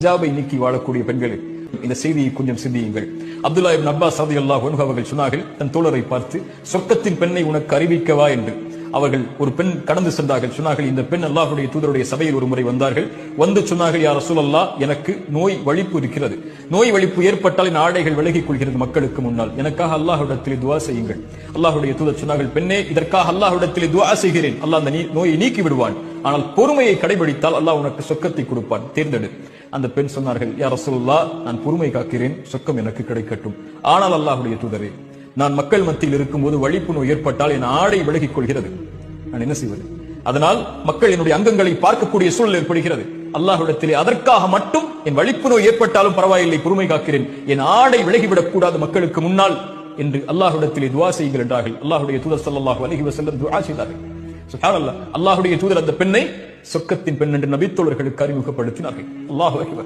ஹிஜாபை நீக்கி வாழக்கூடிய பெண்களே, இந்த செய்தியை கொஞ்சம் சிந்தியுங்கள். அப்துல்லா இப்னு அப்பாஸ் ரலியல்லாஹு அன்ஹு அவர்கள் சொன்னார்கள், தன் தோழரை பார்த்து, சொர்க்கத்தின் பெண்ணை உனக்கு அறிவிக்கவா என்று. அவர்கள் ஒரு பெண் கடந்து சென்றார்கள். சொன்னார்கள், இந்த பெண் அல்லாஹ்வுடைய தூதருடைய சபையில் ஒரு முறை வந்தார்கள். வந்து சொன்னார்கள், யா ரசூலல்லாஹ், எனக்கு நோய் வலிப்பு இருக்கிறது. நோய் வலிப்பு ஏற்பட்டால் என் ஆடைகள் விலகிக் கொள்கிறது மக்களுக்கு முன்னால். எனக்காக அல்லாஹ்விடத்தில் துஆ செய்யுங்கள். அல்லாஹ்வுடைய தூதர் சொன்னார்கள், பெண்ணே, இதற்காக அல்லாஹ்விடத்தில் துஆ செய்கிறேன். அல்லாஹ் அந்த நோயை நீக்கி விடுவான். ஆனால் பொறுமையை கடைபிடித்தால் அல்லாஹ் உனக்கு சொர்க்கத்தை கொடுப்பான், தேர்ந்தெடு. அந்த பெண் சொன்னார்கள், யா ரசூலுல்லாஹ், நான் பொறுமை காக்கிறேன், சொர்க்கம் எனக்கு கிடைக்கட்டும். ஆனால் அல்லாஹ்வுடைய தூதரே, நான் மக்கள் மத்தியில் இருக்கும்போது வலிப்பு நோய் ஏற்பட்டால் என் ஆடை விலகிக் கொள்கிறது, நான் என்ன செய்வது? அதனால் மக்கள் என்னுடைய அங்கங்களை பார்க்கக்கூடிய சூழல் ஏற்படுகிறது. அல்லாஹ்விடத்திலே அதற்காக மட்டும் என் வலிப்பு நோய் ஏற்பட்டாலும் பரவாயில்லை, பொறுமை காக்கிறேன், என் ஆடை விலகிவிடக் கூடாது மக்களுக்கு முன்னால் என்று அல்லாஹ்விடத்திலே துஆ செய்யுங்கள் என்றார்கள். அல்லாஹ்வுடைய தூதர் ஸல்லல்லாஹு அலைஹி வஸல்லம் துஆ செய்தார்கள். சுப்ஹானல்லாஹ், அல்லாஹ்வுடைய தூதர் அந்த பெண்ணை சொர்க்கத்தின் பெண் என்று நபித்தோழர்களுக்கு அறிமுகப்படுத்தினார்கள். அல்லாஹு அக்பர்.